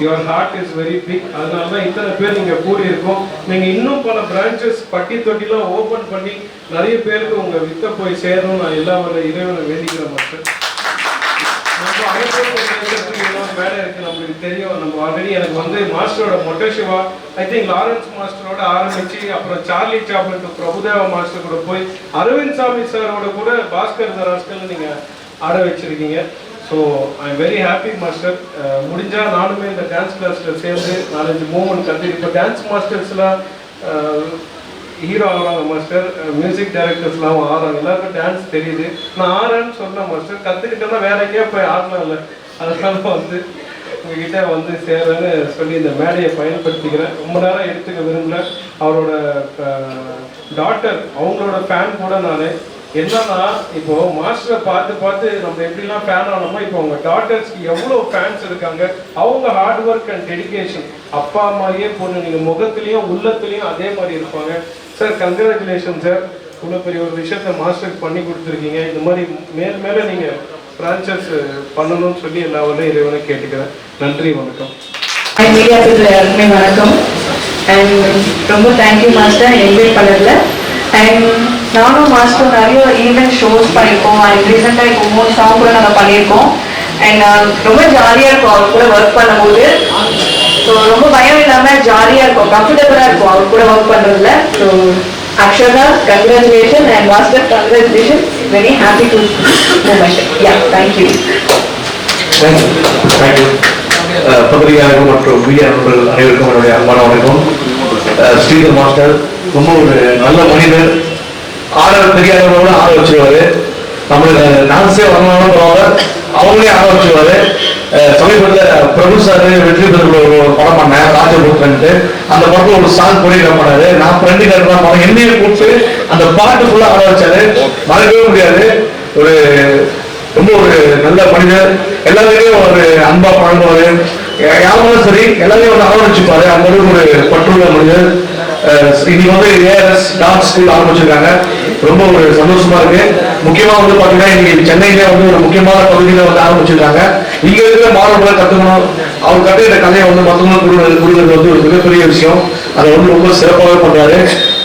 your heart is very big. அதனால தான் இத்தனை பேர் நீங்கள் கூடி இருக்கோம். நீங்கள் இன்னும் பல பிரான்ச்சஸ் பட்டி தொட்டிலாம் ஓப்பன் பண்ணி நிறைய பேருக்கு உங்கள் வித்தை போய் சேரணும் நான் எல்லா இறைவனை வேண்டிக்கிறேன் மாஸ்டர். நம்ம அனுபவம் வேலை இருக்குது, நம்மளுக்கு தெரியும். நம்ம ஆல்ரெடி எனக்கு வந்து மாஸ்டரோட மொட்டை சிவா, ஐ திங்க் லாரன்ஸ் மாஸ்டரோட ஆரம்பிச்சு அப்புறம் சார்லி சாப்ளின் பிரபுதேவா மாஸ்டர் கூட போய் அரவிந்த் சாமி சாரோட கூட பாஸ்கர் தராஸ்கல் நீங்கள் ஆட வச்சிருக்கீங்க. So I am very happy master. முடிஞ்சால் நானுமே இந்த டான்ஸ் கிளாஸில் சேர்ந்து 4-5 மூவ்மெண்ட் கற்று இப்போ டான்ஸ் மாஸ்டர்ஸ்லாம் ஹீரோ ஆகிறாங்க மாஸ்டர், மியூசிக் டைரக்டர்ஸ்லாம் ஆடுறாங்க, எல்லாருக்கும் டான்ஸ் தெரியுது. நான் ஆடுறேன்னு சொன்னேன் மாஸ்டர், கற்றுக்கிட்டேன்னா வேற எங்கேயா போய் ஆடலாம் இல்லை, அதனால வந்து உங்ககிட்ட வந்து சேரன்னு சொல்லி இந்த மேடையை பயன்படுத்திக்கிறேன். ரொம்ப நேரம் எடுத்துக்க விரும்பல. அவரோட டாட்டர் அவங்களோட ஃபேன் கூட நான். என்னன்னா இப்போ மாஸ்டரை பார்த்து நம்ம எப்படிலாம் ஃபேன் ஆனோமோ இப்போ அவங்க டாட்டர்ஸ்க்கு எவ்வளோ ஃபேன்ஸ் இருக்காங்க. அவங்க ஹார்ட் ஒர்க் அண்ட் டெடிகேஷன், அப்பா அம்மாயே பொண்ணு நீங்கள் முகத்துலேயும் உள்ளத்துலேயும் அதே மாதிரி இருப்பாங்க. சார் கங்க்ராச்சுலேஷன் சார், இவ்வளோ பெரிய ஒரு விஷயத்த மாஸ்டருக்கு பண்ணி கொடுத்துருக்கீங்க. இந்த மாதிரி மேலே நீங்கள் பிரான்ச்சஸ் பண்ணணும்னு சொல்லி எல்லாவரையும் இறைவனை கேட்டுக்கிறேன். நன்றி, வணக்கம். மீடியா பீப்புள் எல்லாருக்குமே வணக்கம். அண்ட் ரொம்ப தேங்க்யூ மாஸ்டர் இன்வைட் பண்ணதில். அண்ட் நானும் மாஸ்டர் நிறைய ஈவெண்ட் ஷோஸ் பண்ணியிருக்கோம். அண்ட் ரீசெண்டாக இப்போ 3 சாங் கூட நாங்கள் பண்ணியிருக்கோம். அண்ட் ரொம்ப ஜாலியாக இருக்கும் அவர் கூட ஒர்க் பண்ணும்போது. ஸோ ரொம்ப பயம் இல்லாமல் ஜாலியாக இருக்கும், கம்ஃபர்டபுளாக இருக்கும் அவர் கூட ஒர்க் பண்ணுறதுல. So Akshara, congratulations, and Master, congratulations. Very happy to moment. Yeah, thank you. Thank you. பத்திரிகையாளர்கள் மற்றும் மீடியா நண்பர்கள் அனைவருக்கும் என்னுடைய அன்பான வணக்கம். ஸ்ரீதர் மாஸ்டர் ரொம்ப ஒரு நல்ல மனிதர். ஆட தெரியாதவங்களோட ஆட வச்சிருவாரு. நம்மளுக்கு டான்ஸே வரணும்னு அவங்களே ஆட வச்சிருவாரு. சமீபத்தில் பிரபு சார் வெற்றி பெற்ற ஒரு படம் பண்ணேன் ராஜபுத்திரன்ட்டு. அந்த படத்தில் ஒரு சாங் கொரியோகிராஃப் பண்ணாரு. நான் ஃப்ரெண்டு படம் என்னையும் கூப்பிட்டு அந்த பாட்டு ஃபுல்லாக ஆட வச்சாரு. மறக்கவே முடியாது. ரொம்ப ஒரு நல்ல மனிதர். எல்லாத்தையும் ஒரு அன்பா பழங்குவாரு. யாரும் சரி எல்லாத்தையும் ஒரு ஆரம்பிச்சுப்பாரு. அந்த ஒரு பற்றுள்ள மனிதர். இன்னைக்கு வந்து ஏஆர்எஸ் டான்ஸ் ஸ்கூல் ஆரம்பிச்சிருக்காங்க. ரொம்ப ஒரு சந்தோஷமா இருக்கு. முக்கியமா வந்து பாத்தீங்கன்னா இன்னைக்கு சென்னையில வந்து ஒரு முக்கியமான பகுதியில வந்து ஆரம்பிச்சிருக்காங்க. இங்க இருக்கிற மாணவர்களை கத்துக்கணும், அவர் கற்றுக்கிட்ட கலையை வந்து மற்றவங்களுக்கு கொடுக்குறது வந்து ஒரு மிகப்பெரிய விஷயம். அதை வந்து ரொம்ப சிறப்பாகவே பண்றாரு.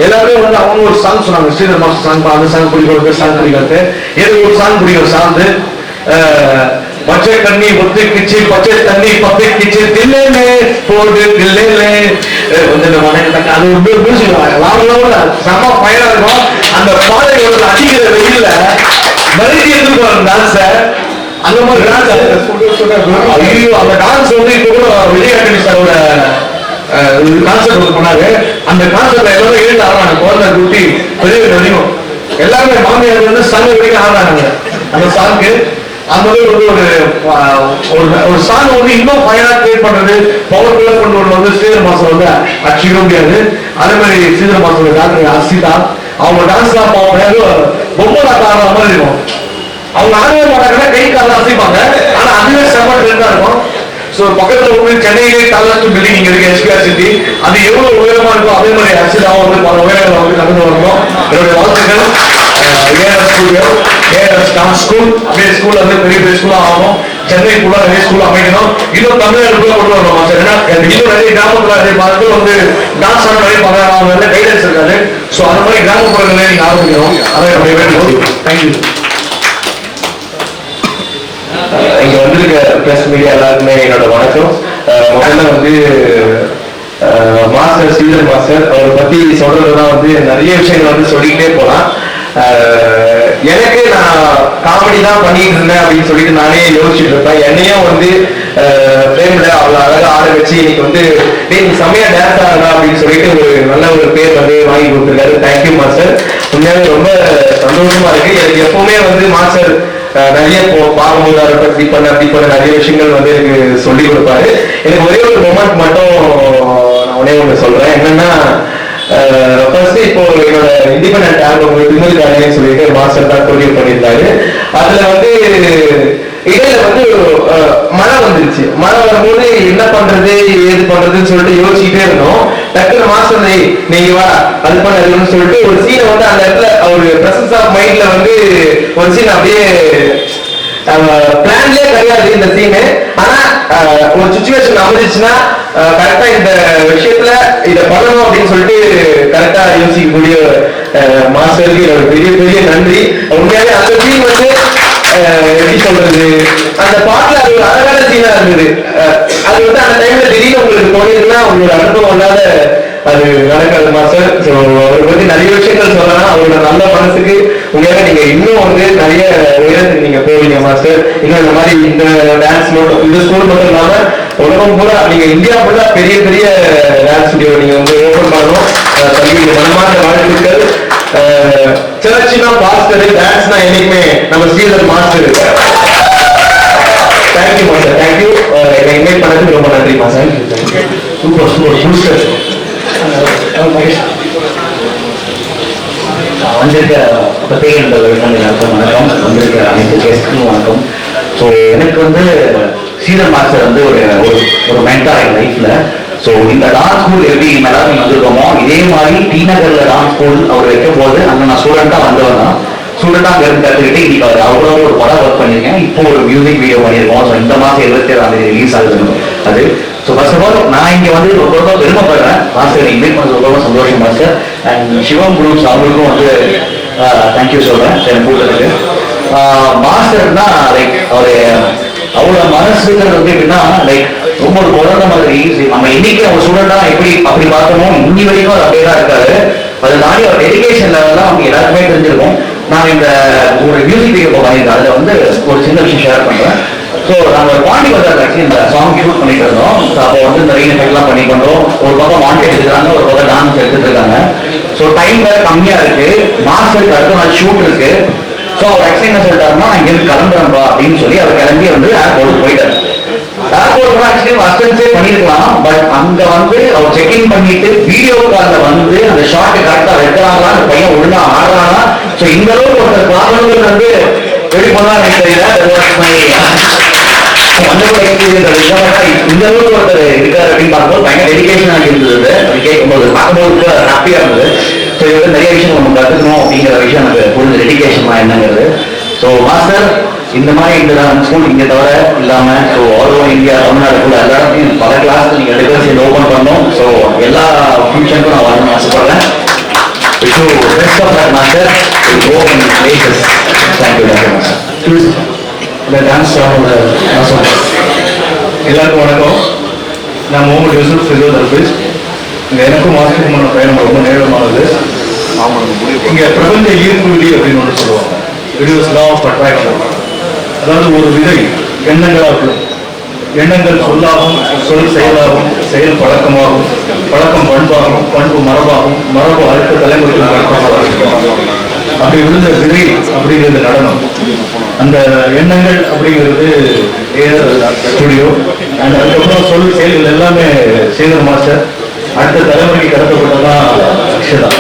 எல்லாருமே வந்து அவங்க ஒரு சாங் சொன்னாங்க, ஸ்ரீதர் மாஸ்டர் சாங், அந்த சாங் பிடிக்கிறது, சாங் பிடிக்கிறது, ஏதோ ஒரு சாங் பிடிக்கிற சார்ந்து பச்சை தண்ணி ஒத்துக்கிச்சு, பச்சை தண்ணி பத்திக்கிச்சு, தில்லே போடு தில்லே வந்து அது ஒரு மியூசிக் செம பயனா இருக்கும். அந்த பாடலை ஒரு அடிக்கிற வெயில்ல மறுபடியும் எடுத்துக்கணும் டான்ஸ. அந்த மாதிரி டான்ஸ் ஐயோ, அந்த டான்ஸ் வந்து இப்ப கூட விஜய் ஆண்டனி சாரோட கான்செப்ட் பண்ணாரு. அந்த கான்செப்ட்ல எல்லாரும் எழுந்து ஆடுறாங்க. குழந்தை குட்டி பெரிய வரையும் எல்லாருமே மாமியார் வந்து சாங் வரைக்கும் ஆடுறாங்க. அந்த சாங்கு அந்த வந்து ஒரு சாங் வந்து இன்னும் பயனா கிரியேட் பண்றது, பவர்ஃபுல்லா கொண்டு வந்து ஸ்ரீதர் மாஸ்டர் வந்து அடிச்சிக்க முடியாது. அதே மாதிரி ஸ்ரீதர் மாஸ்டர் டாக்டர் அசிதா அவங்க டான்ஸ் தான் பார்ப்போம், பொம்மை ஆடுற மாதிரி இருக்கும். அவங்க ஆடவே மாட்டாங்கன்னா கை கால அசைப்பாங்க, ஆனா அதுவே செம்ம ட்ரெண்டா இருக்கும். ஸோ பக்கத்துல வந்து சென்னையிலே டாலஸ்ட் பில்டிங் இங்க இருக்கு, எஸ்பிஆர் சிட்டி. அது எவ்வளவு உயரமா இருக்கும், அதே மாதிரி அசிதாவும் வந்து பல உயரங்களை வந்து கடந்து வரணும். என்னுடைய வாழ்த்துக்கள். ஏஆர்எஸ் டான்ஸ் ஸ்கூல் அப்படியே ஸ்கூல் வந்து பெரிய பெரிய ஸ்கூலா ஆகணும். சென்னை ஃபுல்லா நிறைய ஸ்கூல் அமைக்கணும். இன்னும் தமிழ்நாடு கொண்டு வரணும் சார். ஏன்னா இன்னும் நிறைய கிராமப்புற நிறைய மக்கள் வந்து டான்ஸ் ஆட நிறைய அவங்க கைடன்ஸ் இருக்காது. ஸோ அந்த மாதிரி கிராமப்புறங்களே நீங்க ஆரம்பிக்கணும். அதான் என்னுடைய வேண்டுகோள். தேங்க்யூ. இங்க வந்திருக்க பிரஸ் மீடியா எல்லாருக்குமே என்னோட வணக்கம். முதல்ல வந்து மாஸ்டர் ஸ்ரீதர் மாஸ்டர் அவரை பத்தி சொல்றதுதான் வந்து நிறைய விஷயங்கள் வந்து சொல்லிக்கிட்டே போலாம். எனக்கு நான் காமெடி தான் பண்ணிட்டு இருந்தேன் அப்படின்னு சொல்லிட்டு நானே யோசிச்சுட்டு இருப்பேன். என்னையும் வந்து ஃப்ரேம்ல அவ்வளோ அழகா ஆட வச்சு இன்னைக்கு வந்து நீங்க செம்மையா டான்ஸ் ஆடுறா அப்படின்னு சொல்லிட்டு ஒரு நல்ல ஒரு பேர் வந்து வாங்கி கொடுத்துருக்காரு. Thank you master. உண்மையாவே ரொம்ப சந்தோஷமா இருக்கு. எனக்கு எப்பவுமே வந்து மாஸ்டர் நிறைய பார்க்கும்போது அதை பத்தி அப்படி பண்ண நிறைய விஷயங்கள் வந்து எனக்கு சொல்லி கொடுப்பாரு. எனக்கு ஒரே ஒரு மொமெண்ட் மட்டும் நான் ஒன்னே ஒன்று சொல்றேன். என்னன்னா ஃபர்ஸ்ட் இப்போ என்னோட இண்டிபெண்டன்ட் ஆல்பம் திமுக சொல்லிட்டு மாஸ்டர் தான் ப்ரொடியூஸ் பண்ணியிருந்தாரு. அதுல வந்து இடையில வந்து மழை வந்துருச்சு. மழை வரும்போது என்ன பண்றது ஏது பண்றதுன்னு சொல்லிட்டு யோசிச்சுட்டே இருந்தோம். டக்குனு மாஸ்டர் நீங்க வா அது பண்ணதுன்னு சொல்லிட்டு ஒரு சீனை வந்து அந்த இடத்துல ஒரு பிரசன்ஸ் ஆஃப் மைண்ட்ல வந்து ஒரு சீன் அப்படியே பிளான்லயே கிடையாது இந்த சீனு. ஆனா ஒரு சுச்சுவேஷன் அமைஞ்சிச்சுன்னா கரெக்டா இந்த விஷயத்துல இதை பண்ணணும் அப்படின்னு சொல்லிட்டு கரெக்டா யோசிக்கக்கூடிய மாஸ்டருக்கு என்னோட பெரிய பெரிய நன்றி. உண்மையாவே அந்த சீன் வந்து எப்படி சொல்றது, அந்த பாட்டுல அது ஒரு அழகான சீனா இருந்தது. அது வந்து அந்த டைம்ல திடீர்னு உங்களுக்கு தோணிருக்குன்னா உங்களோட அனுபவம் இல்லாத அது நடக்காது மாஸ்டர். ஸோ அவரை பத்தி நிறைய விஷயங்கள் சொல்லலாம். அவரோட நல்ல மனசுக்கு உண்மையாக நீங்க இன்னும் வந்து நிறைய உயரத்துக்கு நீங்க போவீங்க மாஸ்டர். இன்னும் இந்த மாதிரி இந்த டான்ஸ் மட்டும் இந்த ஸ்கூல் மட்டும் இல்லாம உலகம் பூரா நீங்க இந்தியா ஃபுல்லா பெரிய பெரிய டான்ஸ் ஸ்டுடியோ நீங்க வந்து ஓபன் பண்ணணும். கல்விக்கு மனமான வாழ்த்துக்கள். சர்ச்சுனா பாஸ்டர், டான்ஸ்னா என்னைக்குமே நம்ம Sridhar master. Thank you master. Thank you. என்னை இன்வைட் பண்ணதுக்கு ரொம்ப நன்றி மாஸ்டர். Super super super. வந்திருக்க பத்திரிகை நண்பர்களுக்கும் வணக்கம். வந்திருக்க அனைத்து கெஸ்ட்டுக்கும் வணக்கம். ஸோ எனக்கு வந்து ஸ்ரீதர் மாஸ்டர் வந்து ஒரு மென்டார் என் லைஃப்ல. ஸோ இந்த டான்ஸ் ஸ்கூல் எப்படி எல்லாரும் வந்திருக்கோமோ இதே மாதிரி டி நகர்ல டான்ஸ் ஸ்கூல் அவர் வைக்கும் போது அங்கே நான் ஸ்டூடெண்டா வந்தவன் தான். ஸ்டூடெண்டா அங்கே இருந்து கற்றுக்கிட்டு இன்னைக்கு அவர் அவ்வளோ ஒரு படம் ஒர்க் பண்ணியிருக்கேன். இப்போ ஒரு மியூசிக் வீடியோ பண்ணியிருக்கோம். ஸோ இந்த மாதம் 27ஆம் தேதி ரிலீஸ் ஆகுது அது. ஸோ ஃபர்ஸ்ட் ஆஃப் ஆல் நான் இங்கே வந்து ரொம்ப விரும்பப்படுறேன். மாஸ்டர் இன்வைட் பண்ணது ரொம்ப சந்தோஷம் மாஸ்டர். அண்ட் சிவம் குரூப்ஸ் அவங்களுக்கும் வந்து தேங்க்யூ சொல்றேன் எனக்கு கூட்டத்துக்கு. மாஸ்டர்னா லைக் அவரு அவ்வளோ மனசுங்கிறது வந்து எப்படின்னா லைக் ரொம்ப ஒரு குழந்தை மாதிரி. நம்ம இன்னைக்கு அவங்க ஸ்டூடெண்டா எப்படி அப்படி பார்த்தோமோ இன்னி வரைக்கும் அது அப்படியே தான் இருக்காரு. அதை தாண்டி அவர் டெடிகேஷன் லெவல் தான் அவங்க எல்லாருக்குமே தெரிஞ்சிருக்கும். நான் இந்த ஒரு மியூசிக் வீடியோ பண்ணியிருக்கேன். அதில் வந்து ஒரு சின்ன விஷயம் ஷேர் பண்ணுறேன். ஸோ நாங்கள் பாண்டி பஜார் ஆக்சுவலி இந்த சாங் ஷூட் பண்ணிட்டு இருந்தோம். ஸோ அப்போ வந்து இந்த ரீன் எஃபெக்ட்லாம் பண்ணி பண்ணுறோம். ஒரு பக்கம் வாண்டி எடுத்துக்கிறாங்க, ஒரு பக்கம் டான்ஸ் எடுத்துட்டு இருக்காங்க. ஸோ டைம் வேறு கம்மியாக இருக்கு. மாஸ்டருக்கு அடுத்த நாள் ஷூட் இருக்கு. ஸோ அவர் ஆக்சுவலி என்ன சொல்லிட்டாருன்னா நான் இங்கிருந்து கிளம்புறேன்பா அப்படின்னு சொல்லி அவர் கிளம்பி வந்து ஏர்போர்ட் போயிட்டார். ஏர்போர்ட் ஆக்சுவலி அஸ்டன்ஸே பண்ணிருக்கலாம். பட் அங்க வந்து அவர் செக்இன் பண்ணிட்டு வீடியோ கால்ல வந்து அந்த ஷாட் கரெக்டா வைக்கிறாங்களா, அந்த பையன் ஒழுங்கா ஆடுறாங்களா. ஸோ இந்த அளவுக்கு ஒருத்தர் ப்ராப்ளங்கள் வந்து எப்படி பண்ணா எனக்கு தெரியல. இந்த இந்த அளவுக்கு ஒருத்தர் இருக்காரு அப்படின்னு பார்க்கும்போது பயங்கர டெடிகேஷனாக இருந்தது. அது கேட்கும்போது பார்க்கும்போது ஹாப்பியாக இருந்தது. ஸோ இது வந்து நிறைய விஷயம் நம்ம கற்றுக்கணும் அப்படிங்கிற விஷயம் எனக்கு புரிஞ்சு டெடிகேஷன் என்னங்கிறது. ஸோ மாஸ்டர் இந்த மாதிரி இந்த ஸ்கூல் இங்கே தவிர இல்லாமல் ஸோ ஆல் ஓவர் இந்தியா தமிழ்நாடுக்குள்ள எல்லா இடத்தையும் பல கிளாஸ் நீங்கள் 2 பேரும் சேர்ந்து ஓப்பன் பண்ணோம். ஸோ எல்லா ஃபங்க்ஷனுக்கும் நான் வரணும்னு ஆசைப்படுறேன். So best of that master open places. Thank you master. இந்த டான்ஸ் ஸ்டாஃபோட எல்லாருக்கும் வணக்கம். நான் முகமது யூசுப் பிசியோதெரபிஸ்ட். இங்கே எனக்கும் மாஸ்டருக்குமான பயணம் ரொம்ப நேரமானது. இங்கே பிரபஞ்ச ஈர்ப்பு விதி அப்படின்னு ஒன்று சொல்லுவாங்க. It is law of attraction. அதாவது ஒரு விதை எண்ணங்களாகும், எண்ணங்கள் சொல்லாகும், சொல் செயலாகும், செயல் பழக்கமாகும், பழக்கம் பண்பாகும், பண்பு மரபாகும், மரபு அடுத்த தலைமுறைக்கு அப்படி விழுந்த விதை அப்படிங்கிறது நடனம். அந்த எண்ணங்கள் அப்படிங்கிறது ஸ்டுடியோ. அண்ட் அதுக்கப்புறம் சொல் செயல்கள் எல்லாமே சேகர் மாஸ்டர். அடுத்த தலைமுறைக்கு கடத்தப்பட்டதான் அக்ஷதா.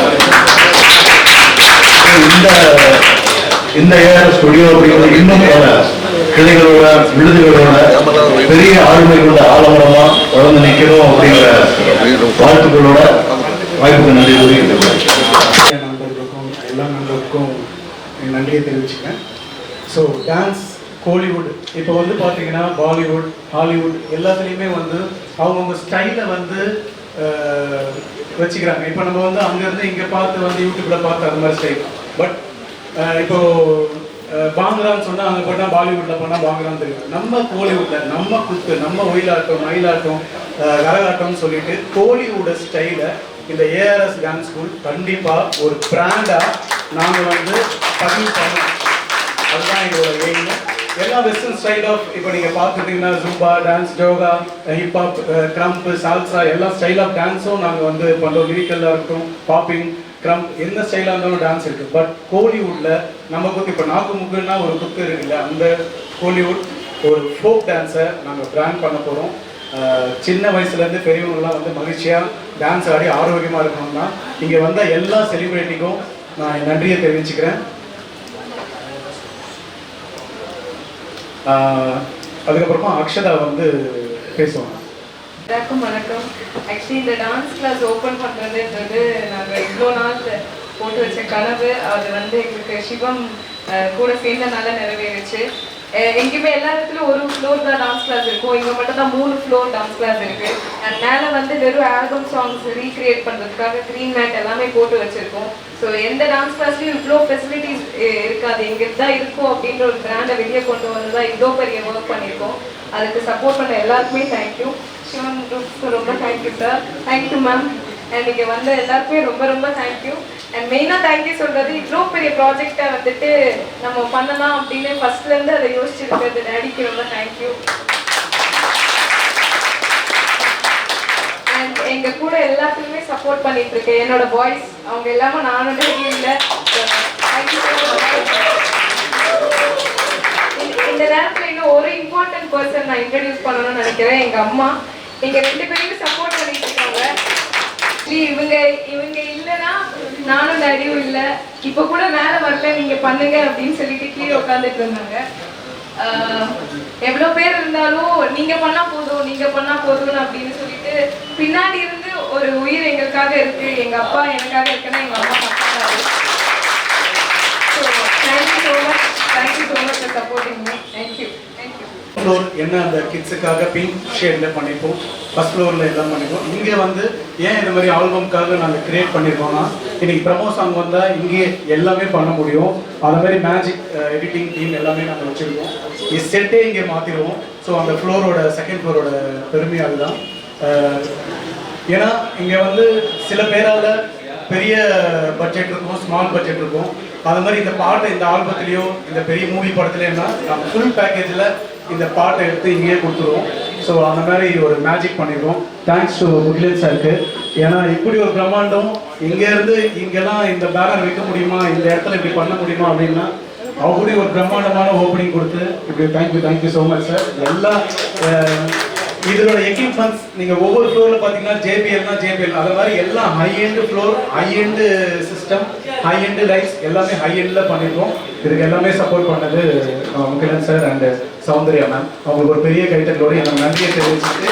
இந்த ஏஆர் ஸ்டுடியோ அப்படிங்கிறது இன்னும் கிளைகளோட விழுதுகளோட பெரிய ஆளுமை கொண்ட ஆலமரமா வளர்ந்து நிற்கணும் அப்படிங்கிற வாழ்த்துக்களோட வாய்ப்புக்கு நன்றி கூறி நண்பர்களுக்கும் எல்லா நண்பர்களுக்கும் என் நன்றியை தெரிவிச்சுக்கிறேன். ஸோ டான்ஸ் கோலிவுட் இப்போ வந்து பார்த்தீங்கன்னா பாலிவுட் ஹாலிவுட் எல்லாத்துலேயுமே வந்து அவங்கவுங்க ஸ்டைலை வந்து வச்சுக்கிறாங்க. இப்போ நம்ம வந்து அங்கேருந்து இங்கே பார்த்து வந்து யூடியூப்பில் பார்த்து அது மாதிரி ஸ்டைல். பட் இப்போ பாங்கரான்னு சொன்னால் அங்கே போனால் பாலிவுட்டில் போனால் பாங்கரான்னு தெரியும். நம்ம கோலிவுட்டில் நம்ம குத்து, நம்ம ஒயிலாட்டம், மயிலாட்டம், கரகாட்டம்னு சொல்லிட்டு கோலிவுட் ஸ்டைலை இந்த ஏஆர்எஸ் டான்ஸ் ஸ்கூல் கண்டிப்பாக ஒரு பிராண்டாக நாங்கள் வந்து பதிவு பண்ணோம். அதுதான் எங்களோட எய்ம். எல்லா வெஸ்டர்ன் ஸ்டைல் ஆஃப் இப்போ நீங்கள் பார்த்துட்டிங்கன்னா Zumba dance, yoga, hip hop, krump, salsa எல்லா ஸ்டைல் ஆஃப் டான்ஸும் நாங்கள் வந்து பண்ணுறோம். லிரிக்கலாக இருக்கட்டும், பாப்பிங், கிரம்ப், எந்த ஸ்டைலாக இருந்தாலும் டான்ஸ் இருக்குது. பட் கோலிவுட்டில் நம்ம குத்து இப்போ நாக்கு முக்குன்னா ஒரு குத்து இருக்குல்ல, அந்த கோலிவுட் ஒரு ஃபோக் டான்ஸை நாங்கள் பிராண்ட் பண்ண போகிறோம். சின்ன வயசுலேருந்து பெரியவங்களாம் வந்து மகிழ்ச்சியாக டான்ஸ் ஆடி ஆரோக்கியமாக இருக்கணும்னா இங்கே வந்த எல்லா செலிப்ரிட்டிக்கும் நான் நன்றியை தெரிவிச்சுக்கிறேன். அதுக்கப்புறமா அக்ஷதா வந்து பேசுவாங்க. எல்லாருக்கும் வணக்கம். ஆக்சுவலி இந்த டான்ஸ் கிளாஸ் ஓப்பன் பண்ணுறதுன்றது நாங்கள் இவ்வளோ நாள் போட்டு வச்ச கனவு. அது வந்து எங்களுக்கு சிவம் கூட சேர்ந்தனால நிறைவேறிச்சு. எங்கேயுமே எல்லா இடத்துலையும் ஒரு ஃப்ளோர் தான் டான்ஸ் கிளாஸ் இருக்கும். இங்கே மட்டும் தான் 3 ஃப்ளோர் டான்ஸ் கிளாஸ் இருக்குது. அண்ட் மேலே வந்து வெறும் ஆல்பம் சாங்ஸ் ரீக்ரியேட் பண்ணுறதுக்காக க்ரீன் மேட் எல்லாமே போட்டு வச்சுருக்கோம். ஸோ எந்த டான்ஸ் கிளாஸ்லையும் இவ்வளோ ஃபெசிலிட்டிஸ் இருக்காது. எங்களுக்கு தான் இருக்கும் அப்படின்ற ஒரு பிராண்டை வெளியே கொண்டு வந்து தான் இவ்வளோ பெரிய ஒர்க் பண்ணியிருக்கோம். அதுக்கு சப்போர்ட் பண்ண எல்லாருக்குமே தேங்க்யூ. சிவன் குரூப்ஸ்க்கு ரொம்ப thank you sir. Thank you ma'am. And இங்கே வந்த எல்லாருக்குமே ரொம்ப ரொம்ப தேங்க்யூ. அண்ட் மெயினாக தேங்க்யூ சொல்கிறது, இவ்வளோ பெரிய ப்ராஜெக்டை வந்துட்டு நம்ம பண்ணலாம் அப்படின்னு ஃபர்ஸ்ட்லேருந்து அதை யோசிச்சுருக்கிறது டேடிக்கு ரொம்ப தேங்க்யூ. அண்ட் எங்கள் கூட எல்லாத்துக்குமே சப்போர்ட் பண்ணிட்டு இருக்கேன் என்னோட பாய்ஸ், அவங்க எல்லாமே நானும் டேடி இல்லை. Thank you so much. இந்த நேரத்தில் இன்னும் ஒரு இம்பார்ட்டன்ட் பர்சன் நான் இன்ட்ரடியூஸ் பண்ணணும்னு நினைக்கிறேன். எங்கள் அம்மா. நீங்கள் 2 பேருமே சப்போர்ட் பண்ணிட்டு இருக்காங்க. இவங்க இல்லைன்னா நானும் டேடியும் இல்லை. இப்போ கூட மேலே வரல, நீங்கள் பண்ணுங்க அப்படின்னு சொல்லிட்டு கீழே உட்காந்துட்டு இருந்தாங்க. எவ்வளோ பேர் இருந்தாலும் நீங்கள் பண்ணால் போதும், நீங்கள் பண்ணால் போதும்னு அப்படின்னு சொல்லிட்டு பின்னாடி இருந்து ஒரு உயிர் எங்களுக்காக இருக்குது. எங்கள் அப்பா எனக்காக இருக்குன்னா எங்கள் அம்மா பண்ணுறாரு. So thank you so much. Thank you so much for supporting me. Thank you. Thank you. Floor என்ன அந்த கிட்ஸுக்காக பிங்க் ஷேடில் பண்ணிப்போம். ஃபர்ஸ்ட் ஃப்ளோரில் எல்லாம் பண்ணிப்போம். இங்கே வந்து ஏன் இந்த மாதிரி ஆல்பம்காக நாங்கள் கிரியேட் பண்ணியிருக்கோம்னா, இன்றைக்கி ப்ரமோ சாங் வந்தால் இங்கே எல்லாமே பண்ண முடியும். அது மாதிரி மேஜிக் எடிட்டிங் டீம் எல்லாமே நாங்கள் வச்சுருக்கோம். செட்டே இங்கே மாற்றிடுவோம். ஸோ அந்த ஃப்ளோரோட செகண்ட் ஃப்ளோரோட பெருமை அதுதான். ஏன்னா இங்கே வந்து சில பேரால் பெரிய பட்ஜெட் இருக்கும், ஸ்மால் பட்ஜெட் இருக்கும். அது மாதிரி இந்த பாட்டை இந்த ஆல்பத்துலேயோ இந்த பெரிய மூவி படத்துலேயோனா நம்ம ஃபுல் பேக்கேஜில் இந்த பாட்டை எடுத்து இங்கேயே கொடுத்துருவோம். ஸோ அந்த மாதிரி ஒரு மேஜிக் பண்ணிடுவோம். தேங்க்ஸ் டு முகிலன் சாருக்கு. ஏன்னா இப்படி ஒரு பிரம்மாண்டம் இங்கேருந்து இங்கெல்லாம் இந்த பேனர் வைக்க முடியுமா, இந்த இடத்துல இப்படி பண்ண முடியுமா அப்படின்னா அப்படி ஒரு பிரம்மாண்டமான ஓப்பனிங் கொடுத்து இப்படி தேங்க்யூ ஸோ மச் சார். எல்லா இதோட எக்யூப்மெண்ட்ஸ் நீங்கள் ஒவ்வொரு ஃப்ளோரில் பார்த்தீங்கன்னா ஜேபிஎல் அது மாதிரி எல்லாம் high end floor, high end system, high end lights எல்லாமே ஹை எண்டில் பண்ணியிருக்கோம். இதுக்கு எல்லாமே சப்போர்ட் பண்ணது Mugilan sir and Soundarya ma'am. அவங்களுக்கு ஒரு பெரிய கைத்தட்டலோடு எனக்கு நன்றியை தெரிவிச்சுட்டு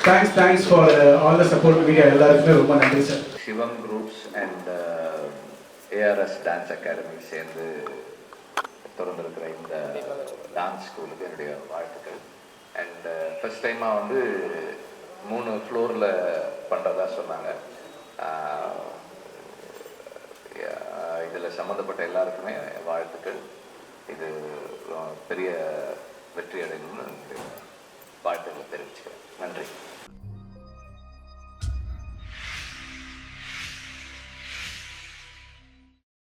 thanks for all the support media எல்லாருக்குமே ரொம்ப நன்றி sir. Sivam groups and ARS dance academy சேர்ந்து திறந்திருக்கிற இந்த டான்ஸ் ஸ்கூலுக்கு என்னுடைய வாழ்த்துக்கள். அண்ட் ஃபர்ஸ்ட் டைமாக வந்து 3 ஃப்ளோரில் பண்ணுறதா சொன்னாங்க. இதில் சம்மந்தப்பட்ட எல்லாருக்குமே வாழ்த்துக்கள். இது பெரிய வெற்றி அடையணும்னு வாழ்த்துக்களை தெரிவிச்சுக்கிறேன். நன்றி.